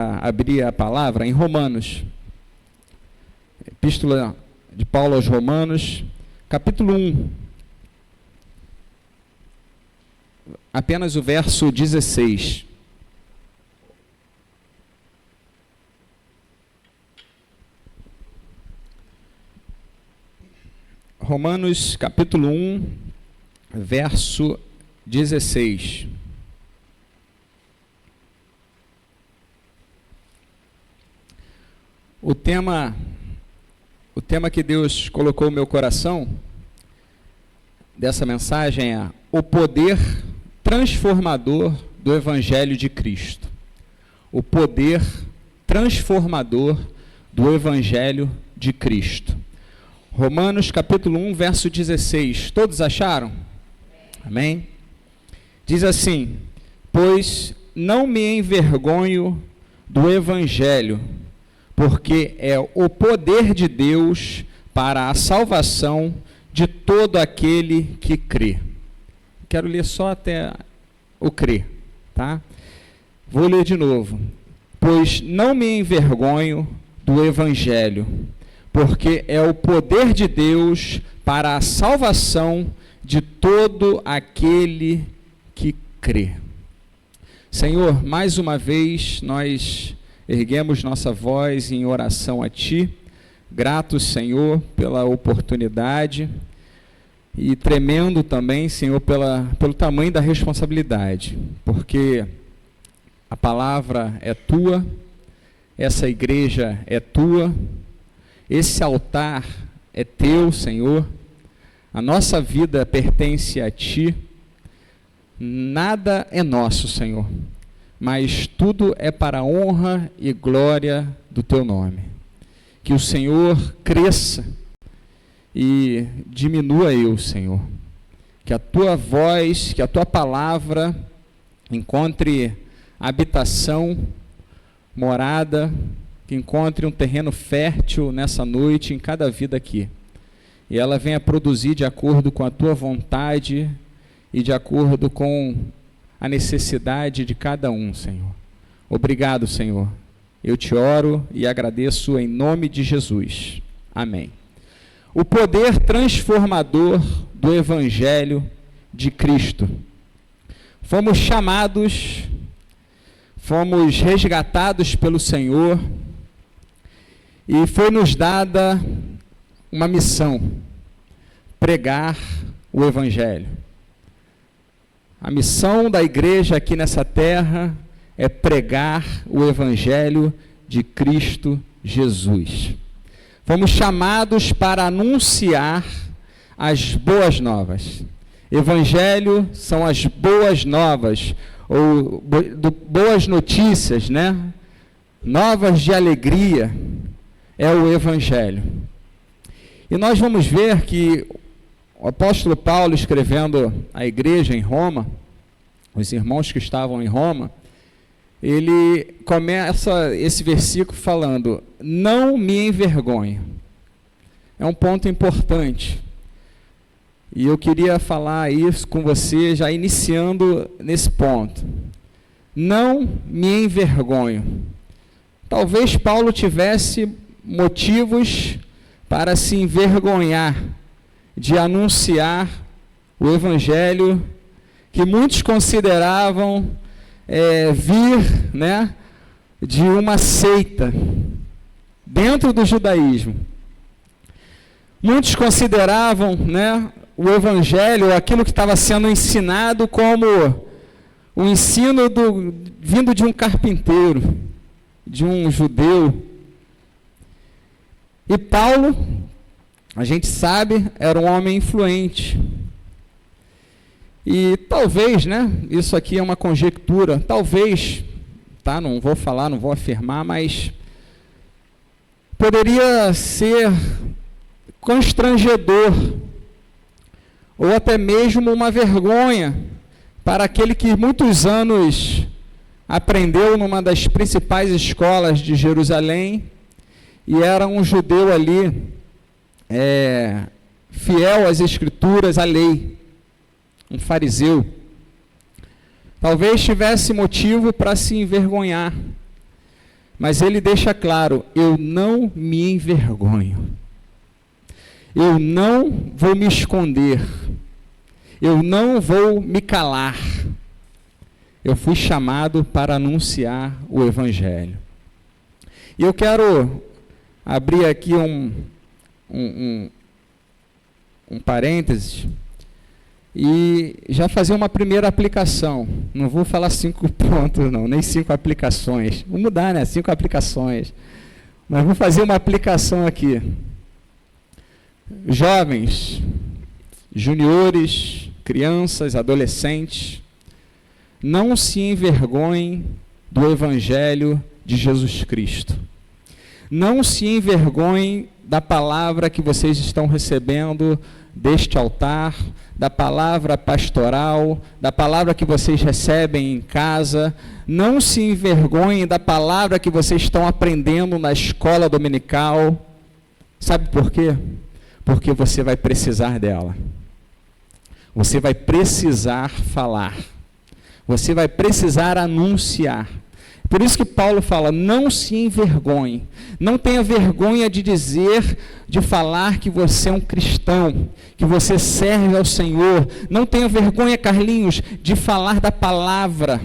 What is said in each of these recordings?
abrir a palavra em Romanos, Epístola de Paulo aos Romanos, capítulo 1, apenas o verso 16. Romanos, capítulo 1, verso 16. O tema que Deus colocou no meu coração dessa mensagem é o poder transformador do Evangelho de Cristo. O poder transformador do Evangelho de Cristo. Romanos capítulo 1, verso 16. Todos acharam? Amém? Diz assim: pois não me envergonho do Evangelho, porque é o poder de Deus para a salvação de todo aquele que crê. Quero ler só até o crer, tá? Vou ler de novo. Pois não me envergonho do Evangelho, porque é o poder de Deus para a salvação de todo aquele que crê. Senhor, mais uma vez nós erguemos nossa voz em oração a Ti, gratos, Senhor, pela oportunidade e tremendo também, Senhor, pelo tamanho da responsabilidade, porque a palavra é Tua, essa igreja é Tua, esse altar é Teu, Senhor, a nossa vida pertence a Ti, nada é nosso, Senhor, mas tudo é para a honra e glória do Teu nome. Que o Senhor cresça e diminua eu, Senhor. Que a Tua voz, que a Tua palavra encontre habitação, morada, que encontre um terreno fértil nessa noite em cada vida aqui. E ela venha produzir de acordo com a Tua vontade e de acordo com a necessidade de cada um, Senhor. Obrigado, Senhor. Eu te oro e agradeço em nome de Jesus. Amém. O poder transformador do Evangelho de Cristo. Fomos chamados, fomos resgatados pelo Senhor e foi-nos dada uma missão: pregar o Evangelho. A missão da igreja aqui nessa terra é pregar o Evangelho de Cristo Jesus. Fomos chamados para anunciar as boas novas. Evangelho são as boas novas, ou boas notícias, né? Novas de alegria, é o Evangelho. E nós vamos ver que o apóstolo Paulo, escrevendo à igreja em Roma, os irmãos que estavam em Roma, ele começa esse versículo falando: não me envergonho. É um ponto importante. E eu queria falar isso com você, já iniciando nesse ponto. Não me envergonho. Talvez Paulo tivesse motivos para se envergonhar de anunciar o Evangelho que muitos consideravam vir, né, de uma seita dentro do judaísmo. Muitos consideravam, né, o Evangelho, aquilo que estava sendo ensinado, como o ensino vindo de um carpinteiro, de um judeu. E Paulo, a gente sabe, era um homem influente. E talvez, né, isso aqui é uma conjectura, talvez, tá, não vou falar, não vou afirmar, mas poderia ser constrangedor, ou até mesmo uma vergonha, para aquele que muitos anos aprendeu numa das principais escolas de Jerusalém, e era um judeu ali, fiel às Escrituras, à lei, um fariseu. Talvez tivesse motivo para se envergonhar. Mas ele deixa claro: eu não me envergonho. Eu não vou me esconder. Eu não vou me calar. Eu fui chamado para anunciar o Evangelho. E eu quero abrir aqui um parênteses e já fazer uma primeira aplicação. Não vou falar 5 pontos, não, nem 5 aplicações. Vou mudar, né? 5 aplicações. Mas vou fazer uma aplicação aqui. Jovens, juniores, crianças, adolescentes, não se envergonhem do Evangelho de Jesus Cristo. Não se envergonhem da palavra que vocês estão recebendo deste altar, da palavra pastoral, da palavra que vocês recebem em casa. Não se envergonhem da palavra que vocês estão aprendendo na escola dominical. Sabe por quê? Porque você vai precisar dela. Você vai precisar falar. Você vai precisar anunciar. Por isso que Paulo fala: não se envergonhe. Não tenha vergonha de dizer, de falar que você é um cristão, que você serve ao Senhor. Não tenha vergonha, Carlinhos, de falar da palavra,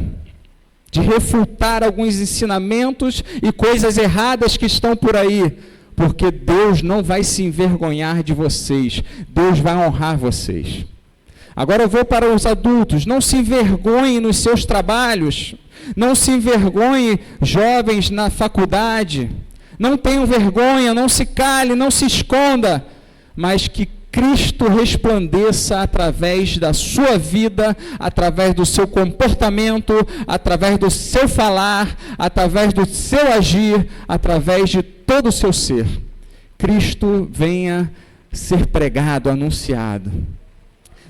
de refutar alguns ensinamentos e coisas erradas que estão por aí. Porque Deus não vai se envergonhar de vocês. Deus vai honrar vocês. Agora eu vou para os adultos. Não se envergonhem nos seus trabalhos. Não se envergonhem, jovens na faculdade. Não tenham vergonha, não se cale, não se esconda. Mas que Cristo resplandeça através da sua vida, através do seu comportamento, através do seu falar, através do seu agir, através de todo o seu ser. Cristo venha ser pregado, anunciado.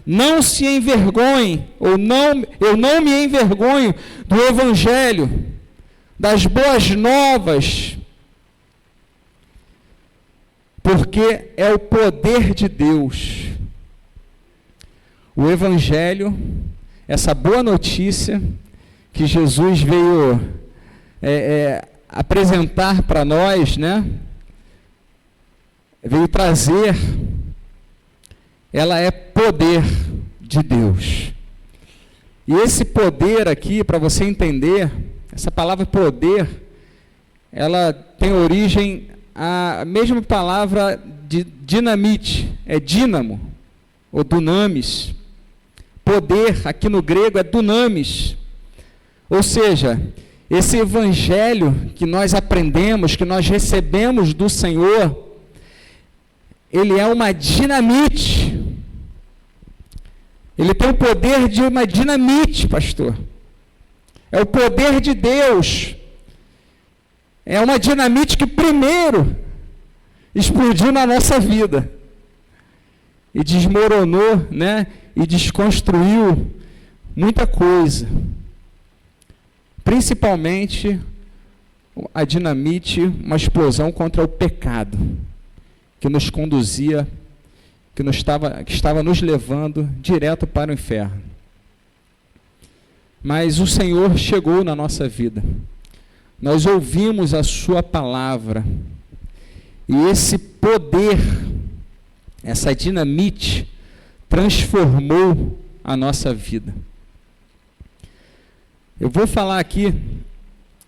Não se envergonhe, eu não me envergonho do Evangelho, das boas novas, porque é o poder de Deus. O Evangelho, essa boa notícia que Jesus veio apresentar para nós, né? Veio trazer, ela é poder de Deus. E esse poder aqui, para você entender, essa palavra poder, ela tem origem a mesma palavra de dinamite, é dínamo, ou dunamis. Poder, aqui no grego, é dunamis. Ou seja, esse evangelho que nós aprendemos, que nós recebemos do Senhor, ele é uma dinamite. Ele tem o poder de uma dinamite, pastor. É o poder de Deus. É uma dinamite que primeiro explodiu na nossa vida e desmoronou, né? E desconstruiu muita coisa. Principalmente a dinamite, uma explosão contra o pecado, que nos conduzia, que estava nos levando direto para o inferno. Mas o Senhor chegou na nossa vida. Nós ouvimos a sua palavra. E esse poder, essa dinamite, transformou a nossa vida. Eu vou falar aqui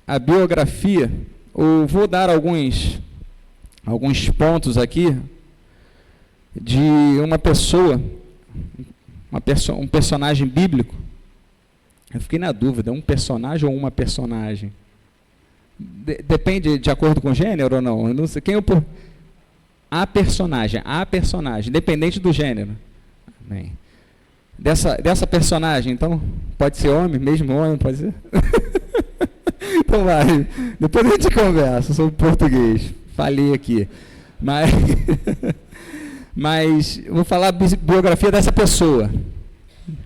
a biografia, ou vou dar alguns pontos aqui, de uma pessoa, um personagem bíblico. Eu fiquei na dúvida, um personagem ou uma personagem? Depende de acordo com o gênero ou não? Eu não sei quem a personagem, independente do gênero. Amém. Dessa personagem, então, pode ser homem, mesmo homem, pode ser? Então vai, depois a gente conversa sobre português. Falei aqui. Mas vou falar a biografia dessa pessoa.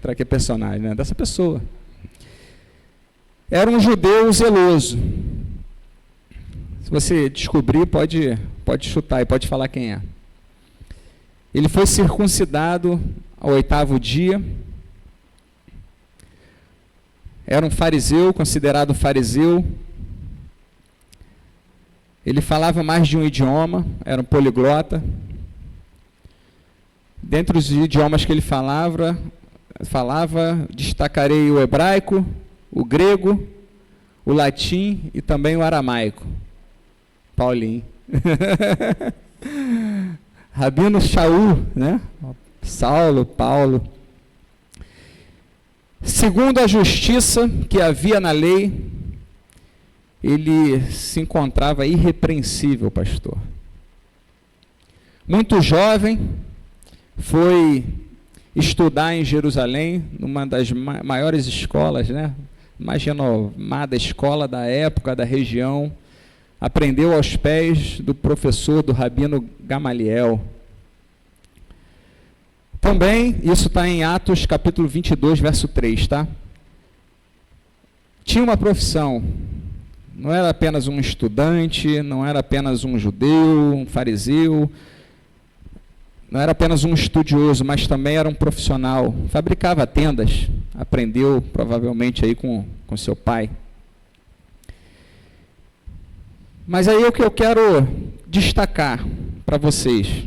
Para que personagem, né? Dessa pessoa. Era um judeu zeloso. Se você descobrir, pode chutar e pode falar quem é. Ele foi circuncidado ao 8º dia. Era um fariseu, considerado fariseu. Ele falava mais de um idioma, era um poliglota. Dentre os idiomas que ele falava, destacarei o hebraico, o grego, o latim e também o aramaico. Paulinho. Rabino Shaul, né? Saulo, Paulo. Segundo a justiça que havia na lei, ele se encontrava irrepreensível, pastor. Muito jovem, foi estudar em Jerusalém, numa das maiores escolas, né? Mais renomada escola da época, da região. Aprendeu aos pés do professor, do Rabino Gamaliel. Também, isso está em Atos capítulo 22, verso 3, tá? Tinha uma profissão, não era apenas um estudante, não era apenas um judeu, um fariseu, não era apenas um estudioso, mas também era um profissional. Fabricava tendas, aprendeu provavelmente aí com seu pai. Mas aí o que eu quero destacar para vocês,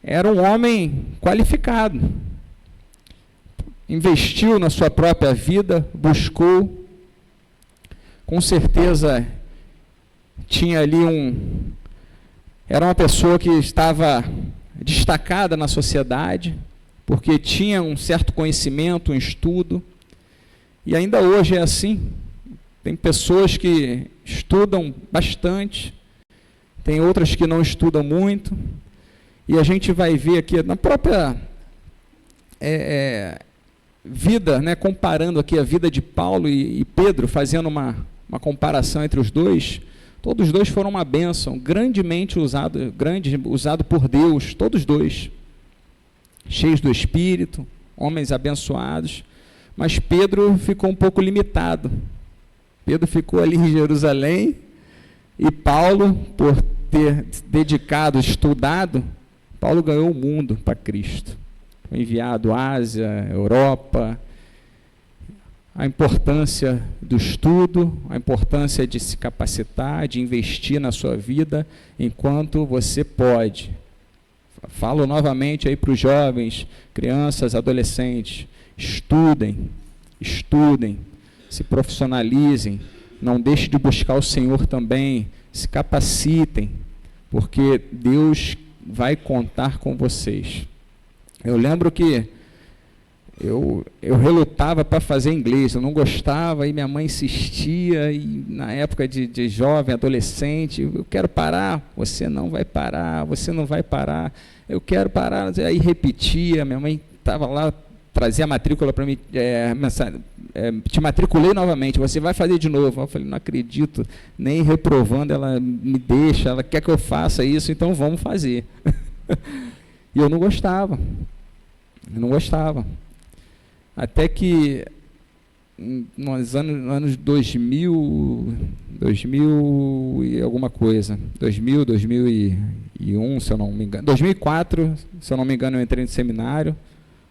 era um homem qualificado, investiu na sua própria vida, buscou, com certeza tinha ali era uma pessoa que estava destacada na sociedade, porque tinha um certo conhecimento, um estudo, e ainda hoje é assim. Tem pessoas que estudam bastante, tem outras que não estudam muito, e a gente vai ver aqui na própria vida, né, comparando aqui a vida de Paulo e Pedro, fazendo uma comparação entre os dois. Todos os dois foram uma bênção, grandemente usado por Deus, todos dois, cheios do Espírito, homens abençoados, mas Pedro ficou um pouco limitado. Pedro ficou ali em Jerusalém, e Paulo, por ter dedicado, estudado, Paulo ganhou o mundo para Cristo. Foi enviado à Ásia, Europa. A importância do estudo, a importância de se capacitar, de investir na sua vida enquanto você pode. Falo novamente aí para os jovens, crianças, adolescentes, estudem, se profissionalizem, não deixem de buscar o Senhor também, se capacitem, porque Deus vai contar com vocês. Eu lembro que eu relutava para fazer inglês, eu não gostava, e minha mãe insistia, e na época de jovem, adolescente, eu quero parar, você não vai parar, eu quero parar, aí repetia, minha mãe estava lá, trazia a matrícula para mim, te matriculei novamente, você vai fazer de novo. Eu falei, não acredito, nem reprovando, ela me deixa, ela quer que eu faça isso, então vamos fazer. E eu não gostava. Até que, nos anos 2000 e alguma coisa, 2001, se eu não me engano, 2004, se eu não me engano, eu entrei no seminário.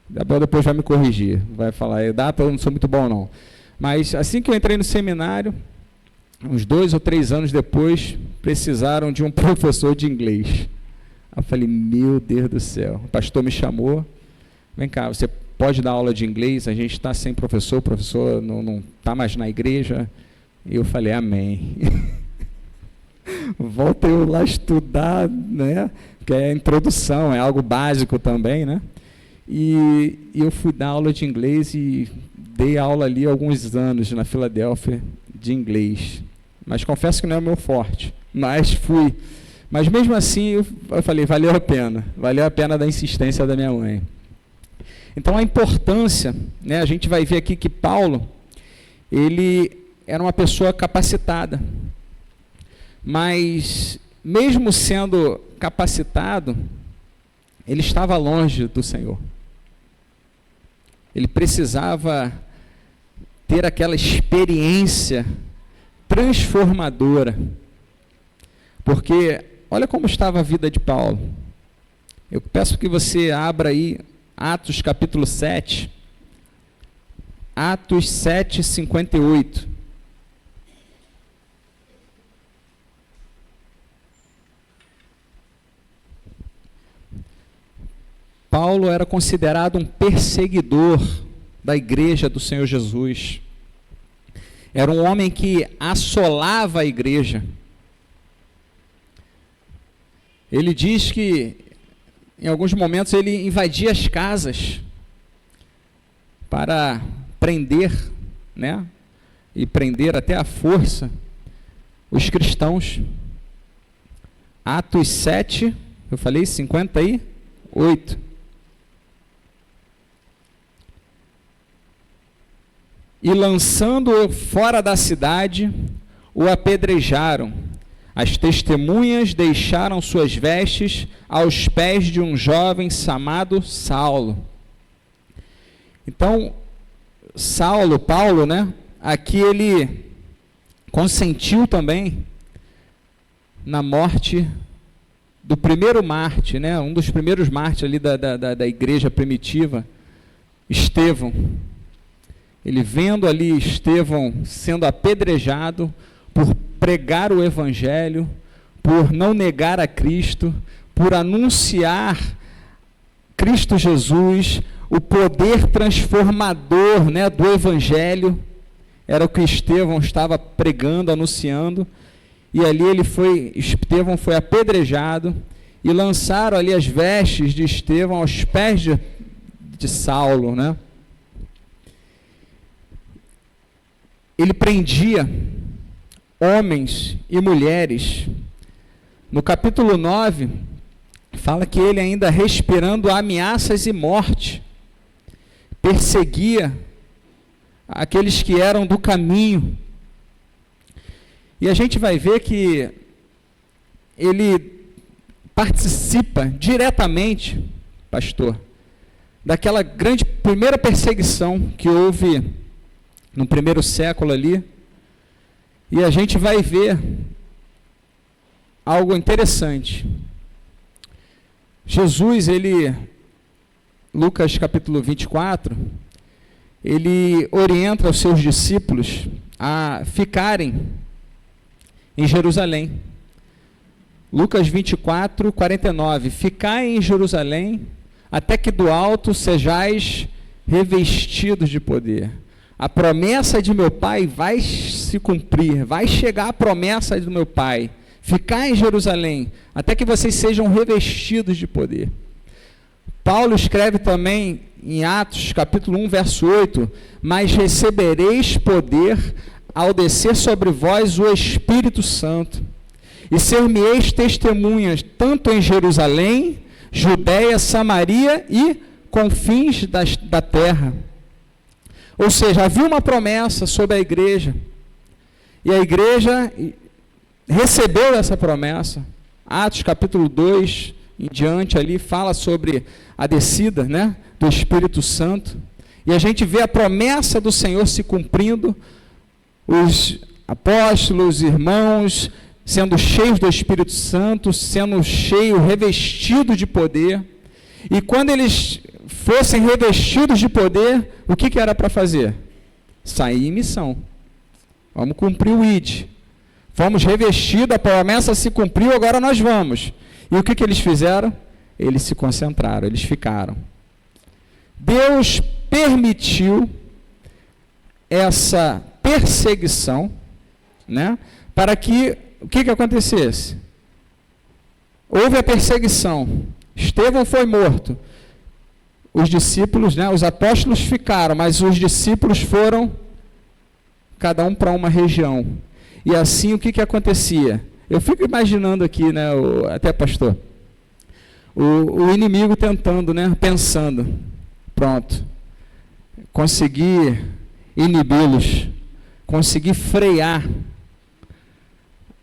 Depois vai me corrigir, vai falar, data eu não sou muito bom não. Mas assim que eu entrei no seminário, uns 2 ou 3 anos depois, precisaram de um professor de inglês. Eu falei, meu Deus do céu, o pastor me chamou, vem cá, você pode dar aula de inglês? A gente está sem professor, o professor não está mais na igreja. E eu falei, amém. Volta eu lá estudar, né? Porque é a introdução, é algo básico também, né? E eu fui dar aula de inglês e dei aula ali há alguns anos na Filadélfia de inglês. Mas confesso que não é o meu forte, mas fui. Mas mesmo assim eu falei, valeu a pena da insistência da minha mãe. Então a importância, né, a gente vai ver aqui que Paulo, ele era uma pessoa capacitada, mas mesmo sendo capacitado, ele estava longe do Senhor. Ele precisava ter aquela experiência transformadora, porque olha como estava a vida de Paulo. Eu peço que você abra aí Atos capítulo 7, Atos 7, 58. Paulo era considerado um perseguidor da igreja do Senhor Jesus. Era um homem que assolava a igreja. Ele diz que, em alguns momentos, ele invadia as casas para prender, né? E prender até à força os cristãos. Atos 7, eu falei 58. E lançando-o fora da cidade, o apedrejaram. As testemunhas deixaram suas vestes aos pés de um jovem chamado Saulo. Então, Paulo, né? Aqui ele consentiu também na morte do primeiro mártir, né? Um dos primeiros mártires ali da igreja primitiva, Estevão. Ele vendo ali Estevão sendo apedrejado por pregar o evangelho, por não negar a Cristo, por anunciar Cristo Jesus, o poder transformador, né, do evangelho, era o que Estevão estava pregando, anunciando, e ali Estevão foi apedrejado, e lançaram ali as vestes de Estevão aos pés de Saulo, né? Ele prendia homens e mulheres. No capítulo 9, fala que ele ainda respirando ameaças e morte, perseguia aqueles que eram do caminho. E a gente vai ver que ele participa diretamente, pastor, daquela grande primeira perseguição que houve no primeiro século ali, e a gente vai ver algo interessante. Jesus, Lucas capítulo 24, ele orienta os seus discípulos a ficarem em Jerusalém. Lucas 24, 49, ficai em Jerusalém, até que do alto sejais revestidos de poder. A promessa de meu Pai vai se cumprir, vai chegar a promessa do meu Pai. Ficar em Jerusalém, até que vocês sejam revestidos de poder. Paulo escreve também em Atos, capítulo 1, verso 8, mas recebereis poder ao descer sobre vós o Espírito Santo, e ser-me-eis testemunhas, tanto em Jerusalém, Judéia, Samaria e confins da terra. Ou seja, havia uma promessa sobre a igreja, e a igreja recebeu essa promessa. Atos capítulo 2, em diante ali, fala sobre a descida, né, do Espírito Santo, e a gente vê a promessa do Senhor se cumprindo, os apóstolos, irmãos, sendo cheios do Espírito Santo, sendo cheios, revestidos de poder, e quando eles fossem revestidos de poder, o que era para fazer? Sair em missão. Vamos cumprir o ID. Fomos revestidos, a promessa se cumpriu, agora nós vamos. E o que eles fizeram? Eles se concentraram, eles ficaram. Deus permitiu essa perseguição, né, para que, o que acontecesse? Houve a perseguição, Estevão foi morto, os discípulos, né, os apóstolos ficaram, mas os discípulos foram, cada um para uma região. E assim, o que acontecia? Eu fico imaginando aqui, né, até pastor, o inimigo tentando, né, pensando, pronto, conseguir inibi-los, conseguir frear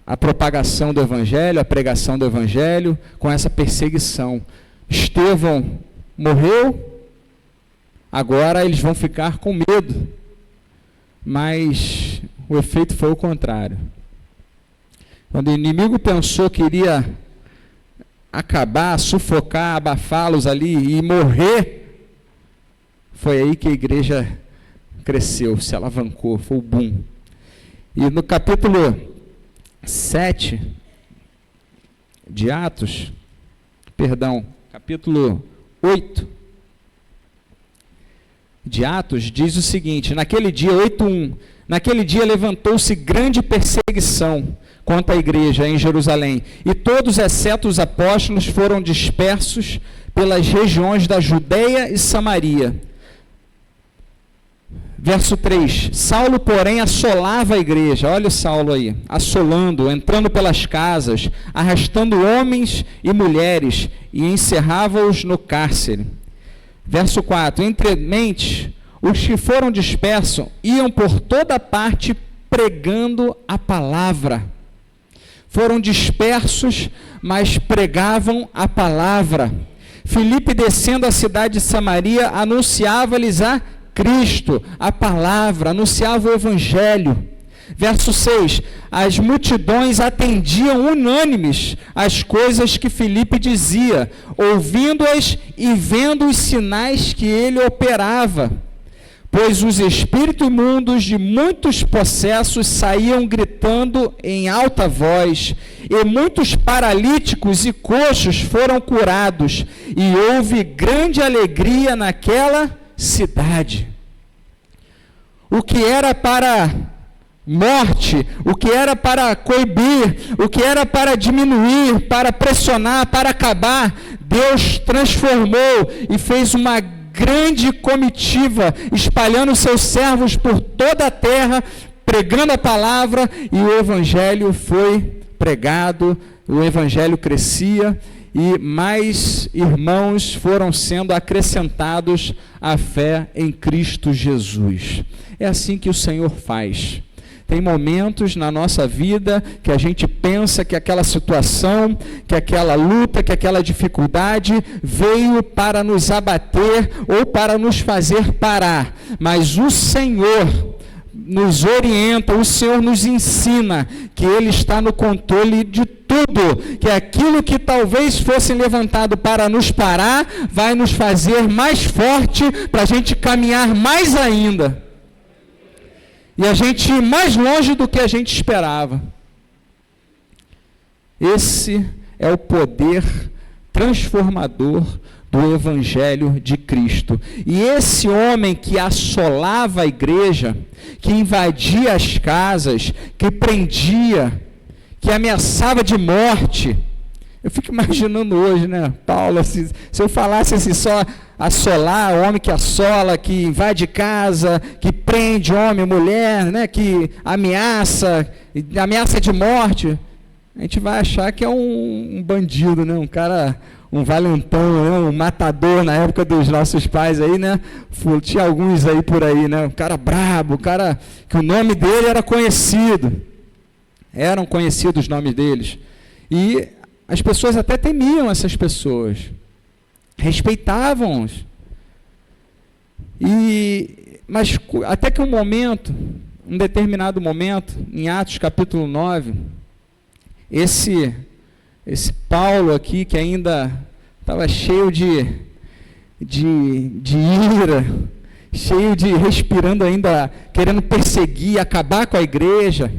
a propagação do evangelho, a pregação do evangelho, com essa perseguição. Estevão morreu, agora eles vão ficar com medo, mas o efeito foi o contrário. Quando o inimigo pensou que iria acabar, sufocar, abafá-los ali e morrer, foi aí que a igreja cresceu, se alavancou, foi o boom. E no capítulo 7 de Atos, capítulo 8 de Atos, diz o seguinte: naquele dia, 8:1, naquele dia levantou-se grande perseguição contra a igreja em Jerusalém, e todos, exceto os apóstolos, foram dispersos pelas regiões da Judeia e Samaria. Verso 3, Saulo, porém, assolava a igreja, olha o Saulo aí, assolando, entrando pelas casas, arrastando homens e mulheres, e encerrava-os no cárcere. Verso 4, entre mentes, os que foram dispersos iam por toda parte pregando a palavra. Foram dispersos, mas pregavam a palavra. Filipe, descendo a cidade de Samaria, anunciava-lhes a Cristo, a palavra, anunciava o evangelho. Verso 6, as multidões atendiam unânimes às coisas que Filipe dizia, ouvindo-as e vendo os sinais que ele operava. Pois os espíritos imundos de muitos possessos saíam gritando em alta voz, e muitos paralíticos e coxos foram curados, e houve grande alegria naquela cidade. O que era para morte, o que era para coibir, o que era para diminuir, para pressionar, para acabar, Deus transformou e fez uma grande comitiva, espalhando seus servos por toda a terra, pregando a palavra, e o evangelho foi pregado, o evangelho crescia, e mais irmãos foram sendo acrescentados à fé em Cristo Jesus. É assim que o Senhor faz. Tem momentos na nossa vida que a gente pensa que aquela situação, que aquela luta, que aquela dificuldade veio para nos abater ou para nos fazer parar. Mas o Senhor nos orienta, o Senhor nos ensina que Ele está no controle de tudo, que aquilo que talvez fosse levantado para nos parar, vai nos fazer mais forte para a gente caminhar mais ainda. E a gente ir mais longe do que a gente esperava. Esse é o poder transformador do Evangelho de Cristo. E esse homem que assolava a igreja, que invadia as casas, que prendia, que ameaçava de morte. Eu fico imaginando hoje, né, Paulo, se eu falasse assim, só assolar, o homem que assola, que invade casa, que prende homem, mulher, né, que ameaça de morte, a gente vai achar que é um bandido, né, um cara, um valentão, né, um matador na época dos nossos pais aí, né, tinha alguns aí por aí, né, um cara brabo, um cara que o nome dele era conhecido, eram conhecidos os nomes deles, e as pessoas até temiam essas pessoas, respeitavam-os. Mas até que um determinado momento, em Atos capítulo 9, esse Paulo aqui, que ainda estava cheio de ira, cheio de, respirando ainda, querendo perseguir, acabar com a igreja,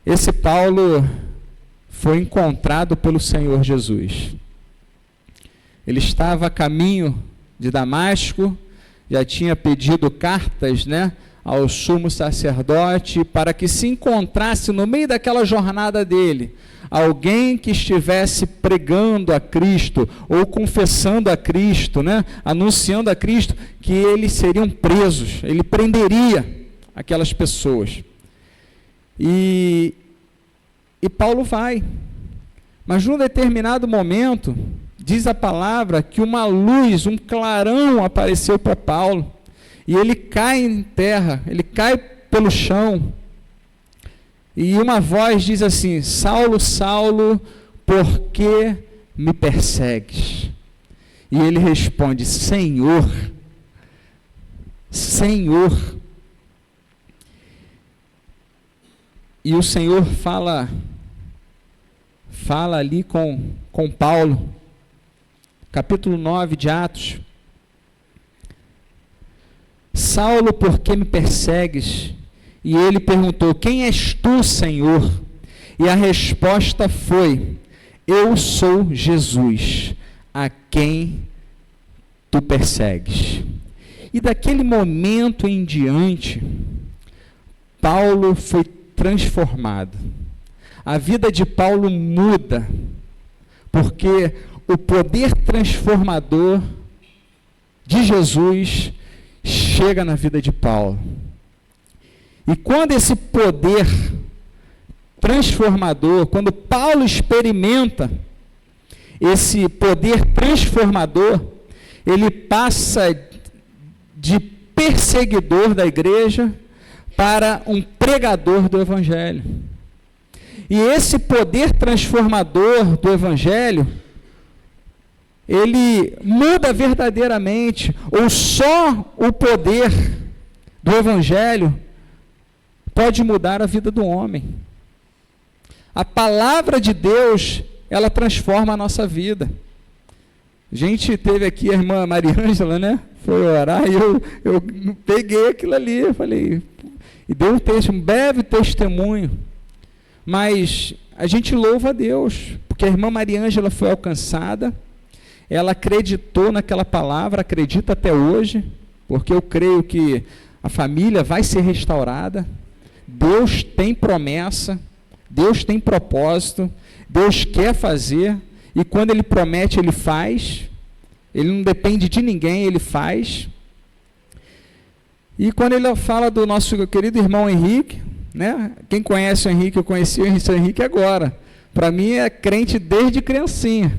esse Paulo foi encontrado pelo Senhor Jesus. Ele estava a caminho de Damasco, já tinha pedido cartas, né, ao sumo sacerdote para que se encontrasse no meio daquela jornada dele alguém que estivesse pregando a Cristo ou confessando a Cristo, né, anunciando a Cristo, que eles seriam presos, ele prenderia aquelas pessoas. E Paulo vai, mas num determinado momento, diz a palavra que uma luz, um clarão apareceu para Paulo, e ele cai em terra, ele cai pelo chão, e uma voz diz assim: Saulo, Saulo, por que me persegues? E ele responde: Senhor, Senhor. E o Senhor fala ali com Paulo, capítulo 9 de Atos: Saulo, por que me persegues? E ele perguntou: quem és tu, Senhor? E a resposta foi: eu sou Jesus, a quem tu persegues. E daquele momento em diante, Paulo foi transformado. A vida de Paulo muda, porque o poder transformador de Jesus chega na vida de Paulo. E quando esse poder transformador, quando Paulo experimenta esse poder transformador, ele passa de perseguidor da igreja para um pregador do evangelho. E esse poder transformador do evangelho, ele muda verdadeiramente, ou só o poder do evangelho pode mudar a vida do homem. A palavra de Deus, ela transforma a nossa vida. A gente teve aqui a irmã Mariângela, né? Foi orar e eu peguei aquilo ali, eu falei, e deu um breve testemunho. Mas a gente louva a Deus, porque a irmã Mariângela foi alcançada, ela acreditou naquela palavra, acredita até hoje, porque eu creio que a família vai ser restaurada. Deus tem promessa, Deus tem propósito, Deus quer fazer, e quando Ele promete, Ele faz. Ele não depende de ninguém, Ele faz. E quando ele fala do nosso querido irmão Henrique, né? Quem conhece o Henrique, eu conheci o Henrique agora. Para mim é crente desde criancinha,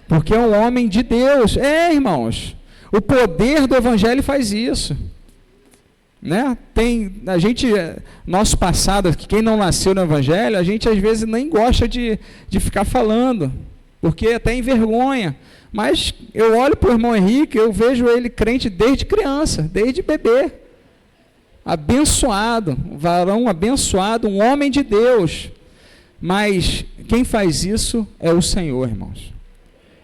porque é um homem de Deus. Irmãos, o poder do evangelho faz isso. Né? A gente, nosso passado, quem não nasceu no evangelho, a gente às vezes nem gosta de ficar falando, porque até envergonha. Mas eu olho para o irmão Henrique, eu vejo ele crente desde criança, desde bebê. Abençoado, um varão abençoado, um homem de Deus. Mas quem faz isso é o Senhor, irmãos.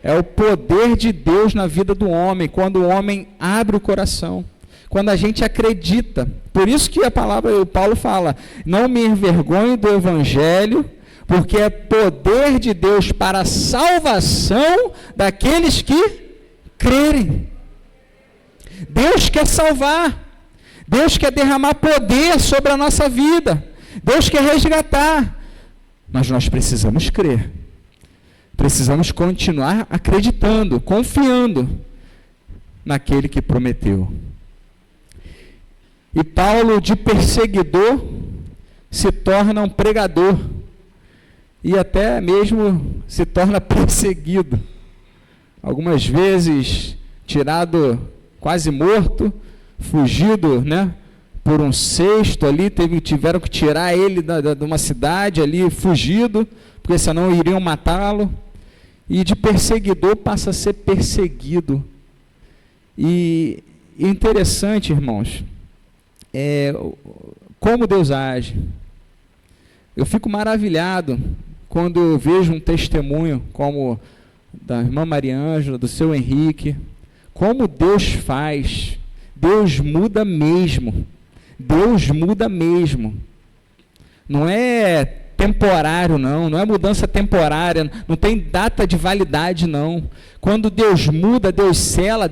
É o poder de Deus na vida do homem, quando o homem abre o coração. Quando a gente acredita. Por isso que a palavra, o Paulo fala, não me envergonho do evangelho, porque é poder de Deus para a salvação daqueles que crerem. Deus quer salvar. Deus quer derramar poder sobre a nossa vida. Deus quer resgatar. Mas nós precisamos crer. Precisamos continuar acreditando, confiando naquele que prometeu. E Paulo, de perseguidor, se torna um pregador. E até mesmo se torna perseguido. Algumas vezes tirado quase morto, fugido, né, por um cesto ali, tiveram que tirar ele de uma cidade ali, fugido, porque senão iriam matá-lo. E de perseguidor passa a ser perseguido. E interessante, irmãos, como Deus age. Eu fico maravilhado quando eu vejo um testemunho como da irmã Mariângela, do seu Henrique, como Deus faz. Deus muda mesmo. Deus muda mesmo. Não é temporário, não é mudança temporária, não tem data de validade, não. Quando Deus muda, Deus sela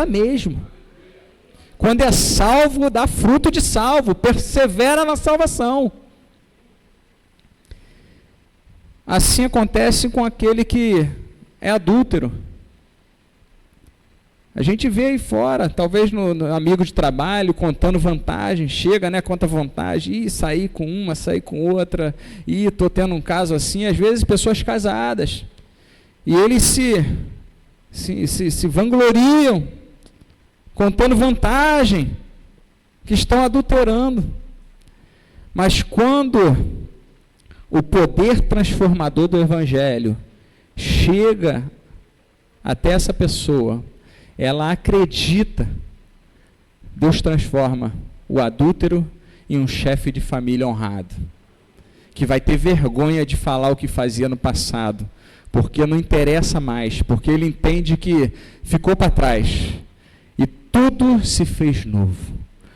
mesmo. Quando é salvo, dá fruto de salvo, persevera na salvação. Assim acontece com aquele que é adúltero. A gente vê aí fora, talvez no amigo de trabalho, contando vantagem, chega, né, conta vantagem, saí com uma, saí com outra, estou tendo um caso assim, às vezes pessoas casadas, e eles se vangloriam, contando vantagem, que estão adulterando. Mas quando o poder transformador do evangelho chega até essa pessoa, ela acredita, Deus transforma o adúltero em um chefe de família honrado, que vai ter vergonha de falar o que fazia no passado, porque não interessa mais, porque ele entende que ficou para trás, e tudo se fez novo.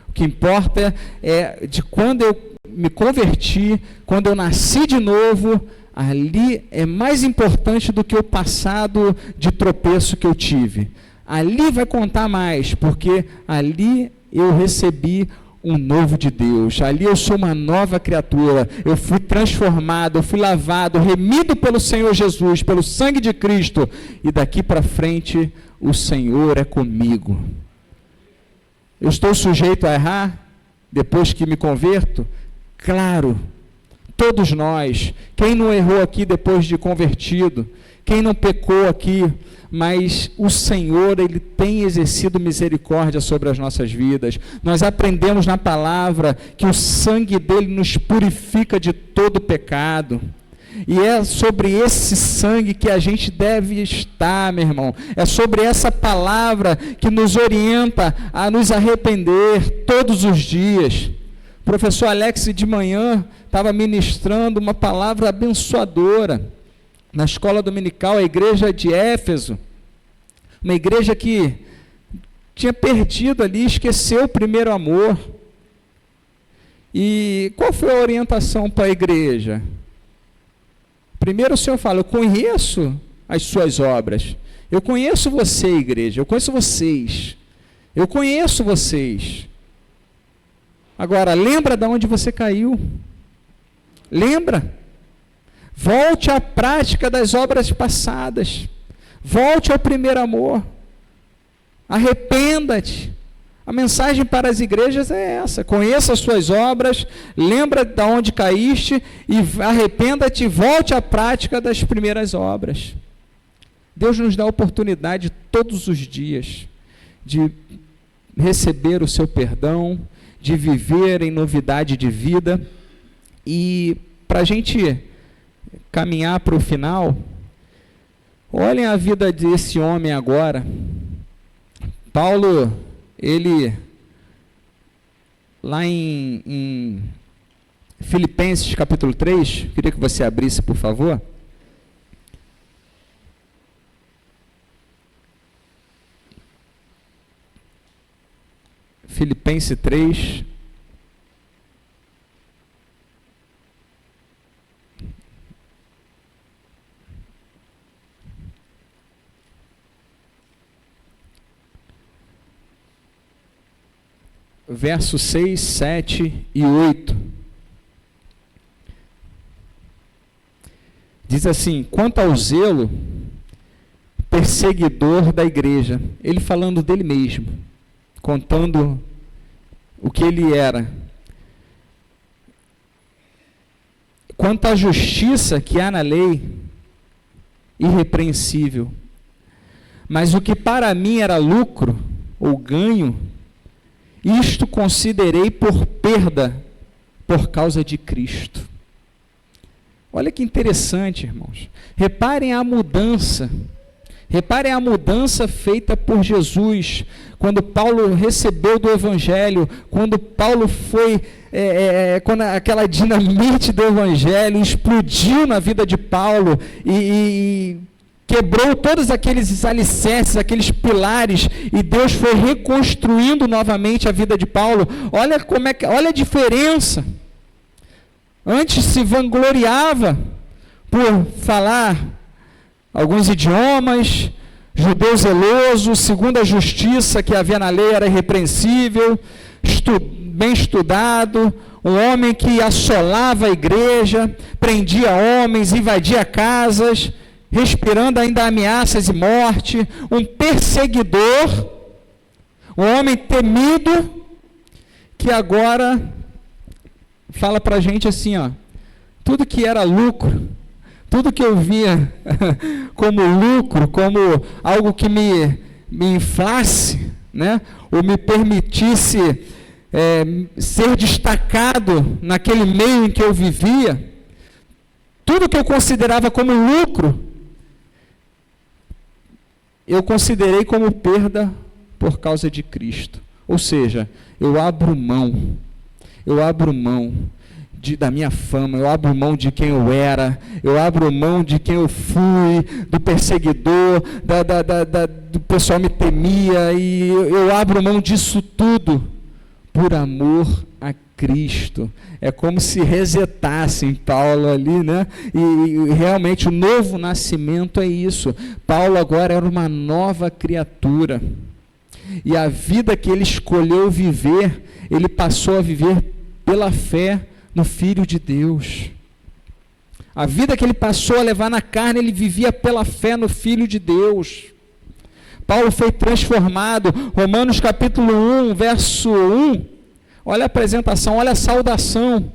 O que importa é de quando eu me converti, quando eu nasci de novo, ali é mais importante do que o passado de tropeço que eu tive. Ali vai contar mais, porque ali eu recebi um novo de Deus. Ali eu sou uma nova criatura. Eu fui transformado, eu fui lavado, remido pelo Senhor Jesus, pelo sangue de Cristo. E daqui para frente, o Senhor é comigo. Eu estou sujeito a errar depois que me converto? Claro. Todos nós. Quem não errou aqui depois de convertido? Quem não pecou aqui? Mas o Senhor, Ele tem exercido misericórdia sobre as nossas vidas. Nós aprendemos na palavra que o sangue dEle nos purifica de todo pecado. E é sobre esse sangue que a gente deve estar, meu irmão. É sobre essa palavra que nos orienta a nos arrepender todos os dias. O professor Alex de manhã estava ministrando uma palavra abençoadora na escola dominical, a igreja de Éfeso, uma igreja que tinha perdido ali, esqueceu o primeiro amor. E qual foi a orientação para a igreja? Primeiro o Senhor fala, eu conheço as suas obras, eu conheço você, igreja, eu conheço vocês, eu conheço vocês. Agora, lembra de onde você caiu? Lembra? Volte à prática das obras passadas. Volte ao primeiro amor. Arrependa-te. A mensagem para as igrejas é essa. Conheça as suas obras, lembra de onde caíste e arrependa-te, volte à prática das primeiras obras. Deus nos dá a oportunidade todos os dias de receber o seu perdão, de viver em novidade de vida. E para a gente caminhar para o final, olhem a vida desse homem agora. Paulo, ele, lá em Filipenses capítulo 3, queria que você abrisse, por favor. Filipenses 3, versos 6, 7 e 8. Diz assim, quanto ao zelo perseguidor da igreja, ele falando dele mesmo, contando o que ele era. Quanto à justiça que há na lei, irrepreensível. Mas o que para mim era lucro ou ganho, isto considerei por perda por causa de Cristo. Olha que interessante, irmãos. Reparem a mudança. Reparem a mudança feita por Jesus, quando Paulo recebeu do Evangelho, quando Paulo foi, quando aquela dinamite do Evangelho explodiu na vida de Paulo e quebrou todos aqueles alicerces, aqueles pilares, e Deus foi reconstruindo novamente a vida de Paulo. Olha olha a diferença. Antes se vangloriava por falar alguns idiomas, judeu zeloso, segundo a justiça que havia na lei era irrepreensível, bem estudado, um homem que assolava a igreja, prendia homens, invadia casas, respirando ainda ameaças e morte, um perseguidor, um homem temido, que agora fala para a gente assim, ó, tudo que era lucro, tudo que eu via como lucro, como algo que me inflasse, né, ou me permitisse ser destacado naquele meio em que eu vivia, tudo que eu considerava como lucro, eu considerei como perda por causa de Cristo. Ou seja, eu abro mão da minha fama, eu abro mão de quem eu era, eu abro mão de quem eu fui, do perseguidor, do pessoal me temia, e eu abro mão disso tudo por amor a Cristo. É como se resetassem Paulo ali, né? E realmente o novo nascimento é isso. Paulo agora era uma nova criatura. E a vida que ele escolheu viver, ele passou a viver pela fé no Filho de Deus. A vida que ele passou a levar na carne, ele vivia pela fé no Filho de Deus. Paulo foi transformado. Romanos capítulo 1, verso 1. Olha a apresentação, olha a saudação.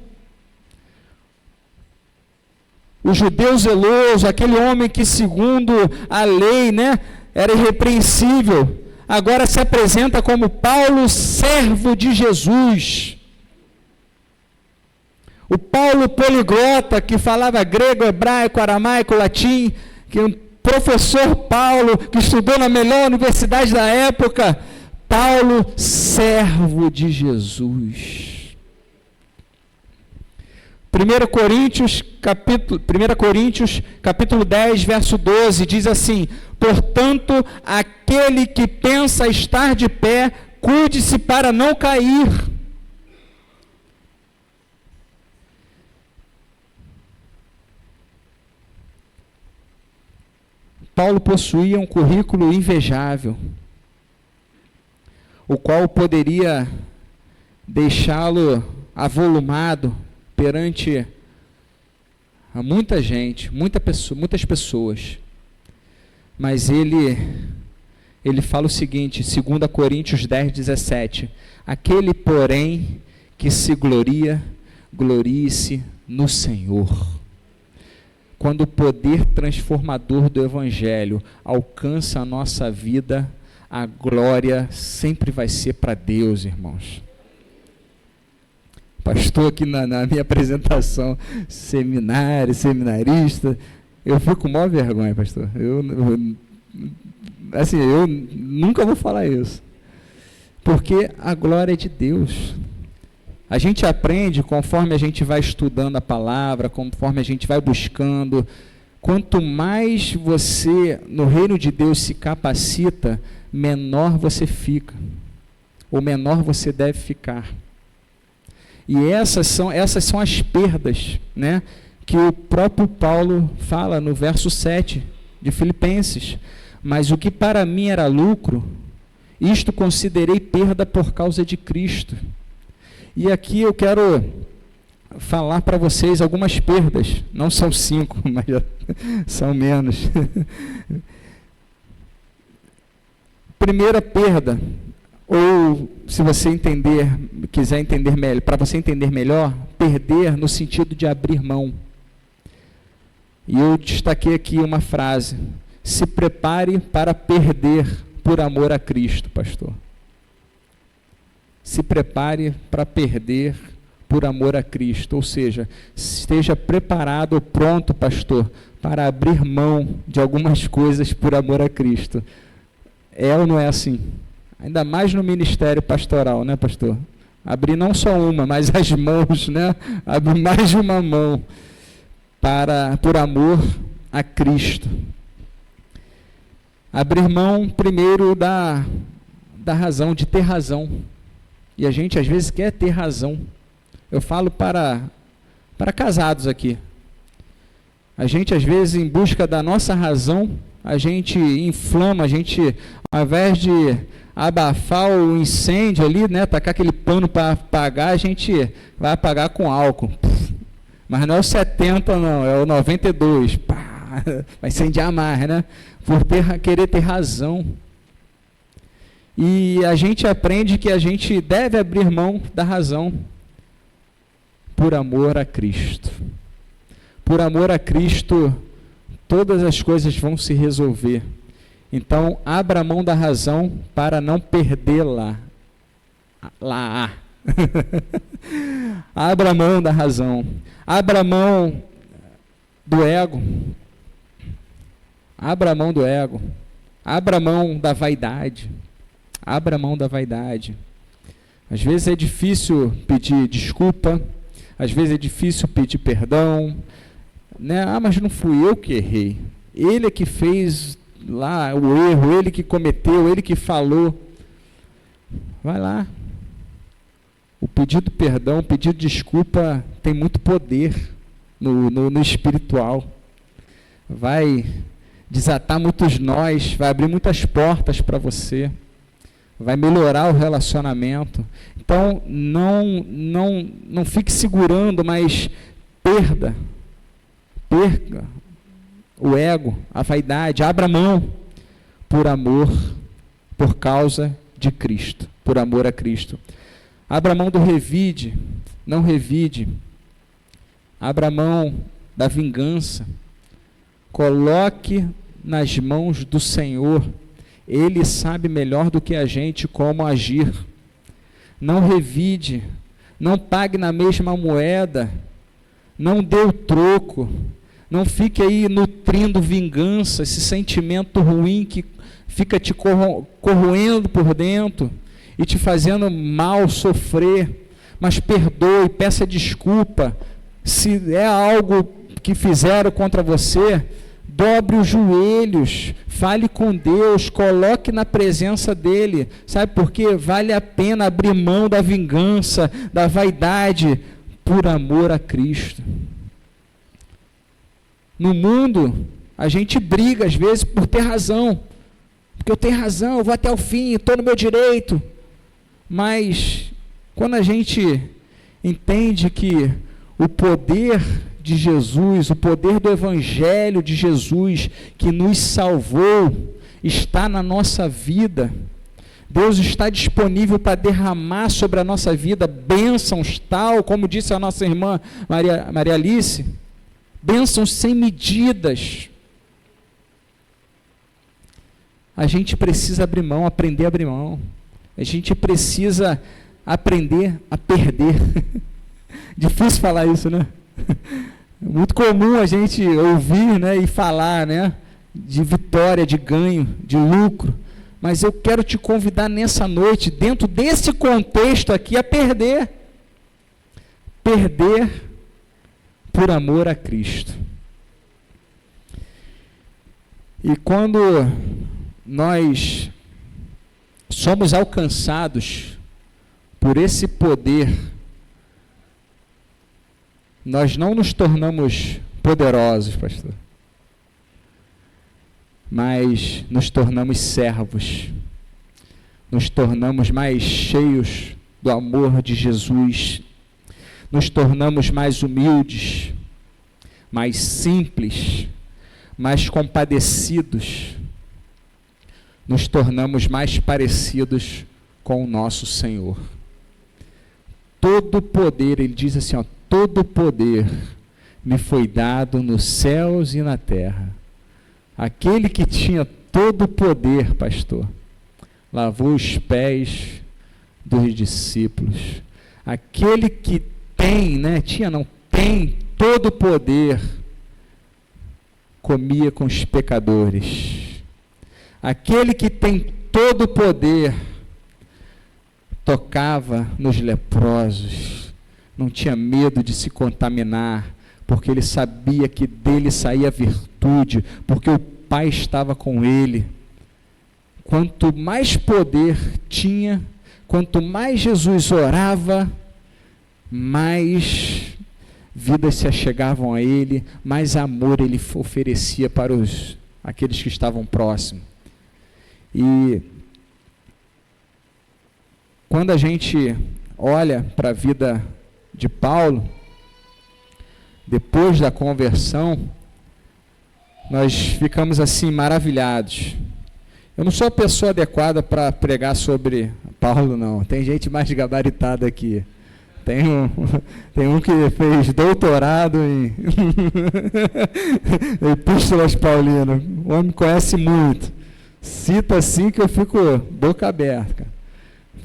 O judeu zeloso, aquele homem que segundo a lei, né, era irrepreensível, agora se apresenta como Paulo, servo de Jesus. O Paulo poliglota, que falava grego, hebraico, aramaico, latim, que um professor Paulo, que estudou na melhor universidade da época, Paulo, servo de Jesus. 1 Coríntios, capítulo 10, verso 12, diz assim: portanto, aquele que pensa estar de pé, cuide-se para não cair. Paulo possuía um currículo invejável, o qual poderia deixá-lo avolumado perante a muita gente, muitas pessoas. Mas ele fala o seguinte, 2 Coríntios 10, 17, aquele, porém, que se gloria, glorie-se no Senhor. Quando o poder transformador do Evangelho alcança a nossa vida, a glória sempre vai ser para Deus, irmãos. Pastor, aqui na minha apresentação, seminarista, eu fico com maior vergonha, pastor. Eu nunca vou falar isso. Porque a glória é de Deus. A gente aprende conforme a gente vai estudando a palavra, conforme a gente vai buscando. Quanto mais você, no reino de Deus, se capacita, menor você fica, ou menor você deve ficar. E essas são as perdas, né, que o próprio Paulo fala no verso 7 de Filipenses. Mas o que para mim era lucro, isto considerei perda por causa de Cristo. E aqui eu quero falar para vocês algumas perdas, não são 5, mas são menos. Primeira perda, ou se você quiser entender melhor, para você entender melhor, perder no sentido de abrir mão. E eu destaquei aqui uma frase: se prepare para perder por amor a Cristo, pastor. Se prepare para perder por amor a Cristo, ou seja, esteja preparado ou pronto, pastor, para abrir mão de algumas coisas por amor a Cristo. É ou não é assim? Ainda mais no ministério pastoral, né, pastor? Abrir não só uma, mas as mãos, né? Abrir mais de uma mão por amor a Cristo. Abrir mão primeiro da razão, de ter razão. E a gente às vezes quer ter razão. Eu falo para casados aqui. A gente às vezes, em busca da nossa razão, a gente inflama, a gente, ao invés de abafar o incêndio ali, né, tacar aquele pano para apagar, a gente vai apagar com álcool. Mas não é o 70 não, é o 92. Pá, vai incendiar mais, né? Por querer ter razão. E a gente aprende que a gente deve abrir mão da razão por amor a Cristo. Por amor a Cristo, todas as coisas vão se resolver. Então, abra mão da razão para não perdê-la. Abra mão da razão. Abra mão do ego. Abra mão do ego. Abra mão da vaidade. Abra mão da vaidade. Às vezes é difícil pedir desculpa, às vezes é difícil pedir perdão, né? Mas não fui eu que errei. Ele é que fez lá o erro, ele que cometeu, ele que falou. Vai lá. O pedido perdão, o pedido desculpa tem muito poder no espiritual. Vai desatar muitos nós, vai abrir muitas portas para você, vai melhorar o relacionamento. Então, não fique segurando, mas perca o ego, a vaidade, abra mão por amor, por causa de Cristo, por amor a Cristo. Abra mão do revide, não revide. Abra mão da vingança. Coloque nas mãos do Senhor. Ele sabe melhor do que a gente como agir. Não revide, não pague na mesma moeda, não dê o troco, não fique aí nutrindo vingança, esse sentimento ruim que fica te corroendo por dentro e te fazendo mal, sofrer. Mas perdoe, peça desculpa. Se é algo que fizeram contra você, dobre os joelhos, fale com Deus, coloque na presença dele. Sabe por quê? Vale a pena abrir mão da vingança, da vaidade, por amor a Cristo. No mundo, a gente briga às vezes por ter razão, porque eu tenho razão, eu vou até o fim, estou no meu direito. Mas quando a gente entende que o poder de Jesus, o poder do Evangelho de Jesus, que nos salvou, está na nossa vida, Deus está disponível para derramar sobre a nossa vida bênçãos tal, como disse a nossa irmã Maria Alice, bênçãos sem medidas. A gente precisa abrir mão, aprender a abrir mão. A gente precisa aprender a perder. Difícil falar isso, né? Muito comum a gente ouvir, né, e falar, né, de vitória, de ganho, de lucro. Mas eu quero te convidar nessa noite, dentro desse contexto aqui, a perder. Perder por amor a Cristo. E quando nós somos alcançados por esse poder, nós não nos tornamos poderosos, pastor, mas nos tornamos servos, nos tornamos mais cheios do amor de Jesus, nos tornamos mais humildes, mais simples, mais compadecidos, nos tornamos mais parecidos com o nosso Senhor. Todo poder, ele diz assim, ó, todo poder me foi dado nos céus e na terra. Aquele que tinha todo o poder, pastor, lavou os pés dos discípulos. Aquele que tem, né, tem todo o poder, comia com os pecadores. Aquele que tem todo o poder, tocava nos leprosos, não tinha medo de se contaminar, porque ele sabia que dele saía virtude, porque o Pai estava com ele. Quanto mais poder tinha, quanto mais Jesus orava, mais vidas se achegavam a ele, mais amor ele oferecia para aqueles que estavam próximos. E quando a gente olha para a vida de Paulo, depois da conversão, nós ficamos assim maravilhados. Eu não sou a pessoa adequada para pregar sobre Paulo, não. Tem gente mais gabaritada aqui. Tem um que fez doutorado em Epístolas Paulinas. O homem conhece muito. Cita assim que eu fico boca aberta, cara.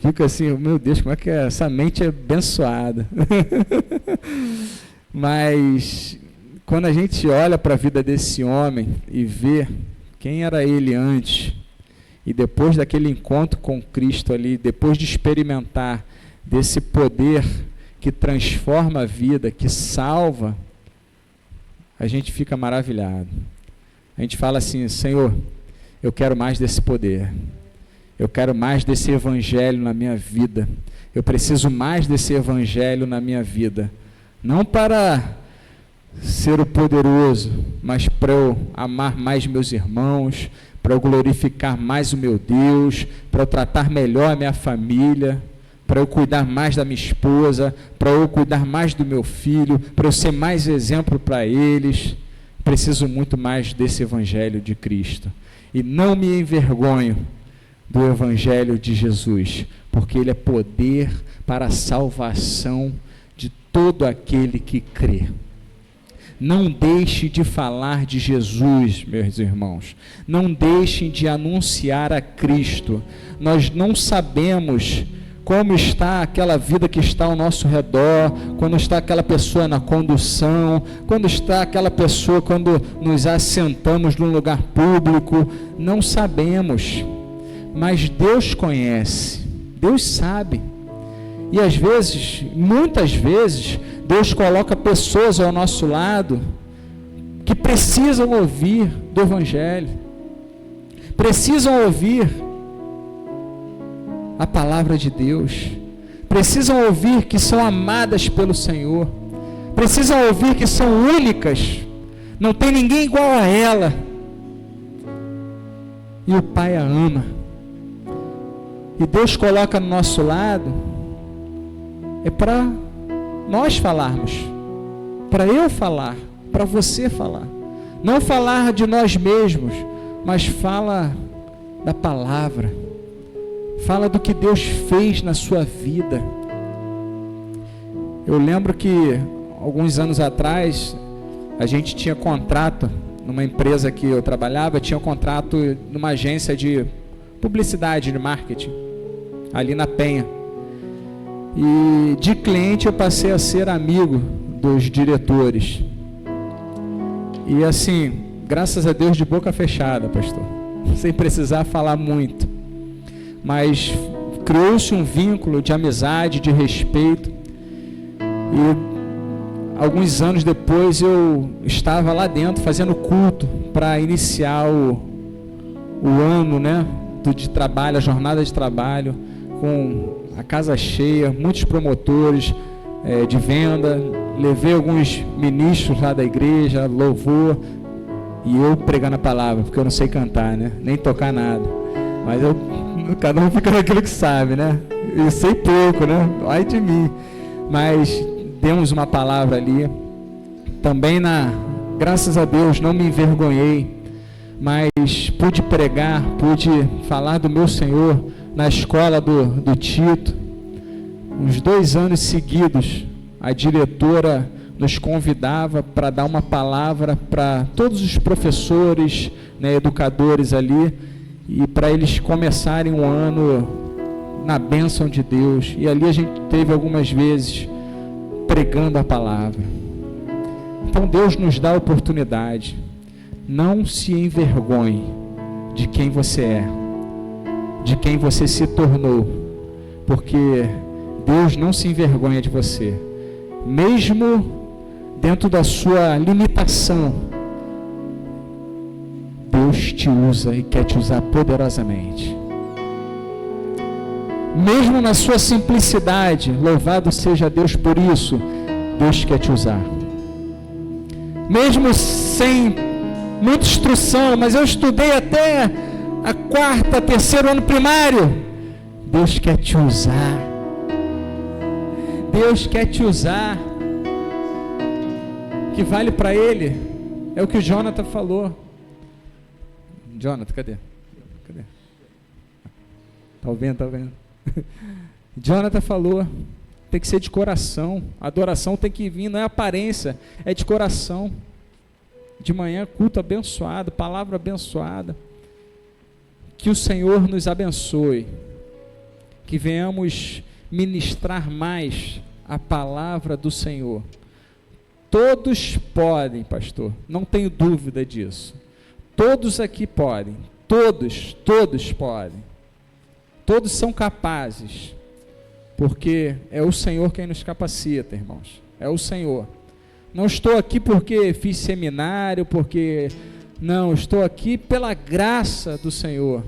Fico assim, meu Deus, como é que essa mente é abençoada. Mas quando a gente olha para a vida desse homem e vê quem era ele antes, e depois daquele encontro com Cristo ali, depois de experimentar desse poder que transforma a vida, que salva, a gente fica maravilhado. A gente fala assim, Senhor, eu quero mais desse poder. Eu quero mais desse evangelho na minha vida. Eu preciso mais desse evangelho na minha vida. Não para ser o poderoso, mas para eu amar mais meus irmãos, para eu glorificar mais o meu Deus, para eu tratar melhor a minha família, para eu cuidar mais da minha esposa, para eu cuidar mais do meu filho, para eu ser mais exemplo para eles. Preciso muito mais desse evangelho de Cristo. E não me envergonho do evangelho de Jesus, porque ele é poder para a salvação de todo aquele que crê. Não deixe de falar de Jesus, meus irmãos. Não deixem de anunciar a Cristo. Nós não sabemos como está aquela vida que está ao nosso redor, quando está aquela pessoa na condução, quando está aquela pessoa quando nos assentamos num lugar público. Não sabemos, mas Deus conhece, Deus sabe. E às vezes, muitas vezes, Deus coloca pessoas ao nosso lado que precisam ouvir do Evangelho, precisam ouvir a palavra de Deus, precisam ouvir que são amadas pelo Senhor, precisam ouvir que são únicas, não tem ninguém igual a ela, e o Pai a ama. E Deus coloca no nosso lado, é para nós falarmos, para eu falar, para você falar, não falar de nós mesmos, mas fala da palavra, fala do que Deus fez na sua vida. Eu lembro que alguns anos atrás a gente tinha contrato numa empresa que eu trabalhava, tinha contrato numa agência de publicidade, de marketing, ali na Penha. E de cliente eu passei a ser amigo dos diretores. E assim, graças a Deus, de boca fechada, pastor, sem precisar falar muito. Mas criou-se um vínculo de amizade, de respeito. E alguns anos depois eu estava lá dentro fazendo culto para iniciar o ano, né, de trabalho, a jornada de trabalho, com a casa cheia, muitos promotores de venda. Levei alguns ministros lá da igreja, louvor, e eu pregando a palavra, porque eu não sei cantar, né, nem tocar nada. Mas cada um fica naquilo que sabe, né? Eu sei pouco, né? Ai de mim. Mas demos uma palavra ali. Também graças a Deus, não me envergonhei, mas pude pregar, pude falar do meu Senhor na escola do Tito. Uns 2 anos seguidos, a diretora nos convidava para dar uma palavra para todos os professores, né, educadores ali, e para eles começarem um ano na bênção de Deus. E ali a gente teve algumas vezes pregando a palavra. Então Deus nos dá a oportunidade. Não se envergonhe de quem você é, de quem você se tornou, porque Deus não se envergonha de você. Mesmo dentro da sua limitação, Deus te usa e quer te usar poderosamente. Mesmo na sua simplicidade, louvado seja Deus por isso, Deus quer te usar. Mesmo sem muita instrução, mas eu estudei até a 4º, 3º ano primário, Deus quer te usar. Deus quer te usar. O que vale para Ele é o que o Jonathan falou. Jonathan, cadê? Tá ouvindo? Jonathan falou, tem que ser de coração. A adoração tem que vir, não é aparência, é de coração. De manhã, culto abençoado, palavra abençoada. Que o Senhor nos abençoe, que venhamos ministrar mais a palavra do Senhor. Todos podem, pastor, não tenho dúvida disso. Todos aqui podem, todos podem, todos são capazes, porque é o Senhor quem nos capacita, irmãos, é o Senhor. Não estou aqui porque fiz seminário, não, estou aqui pela graça do Senhor,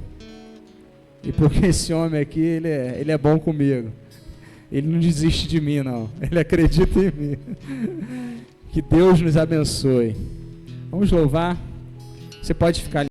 E porque esse homem aqui, ele é bom comigo. Ele não desiste de mim, não. Ele acredita em mim. Que Deus nos abençoe. Vamos louvar. Você pode ficar ali.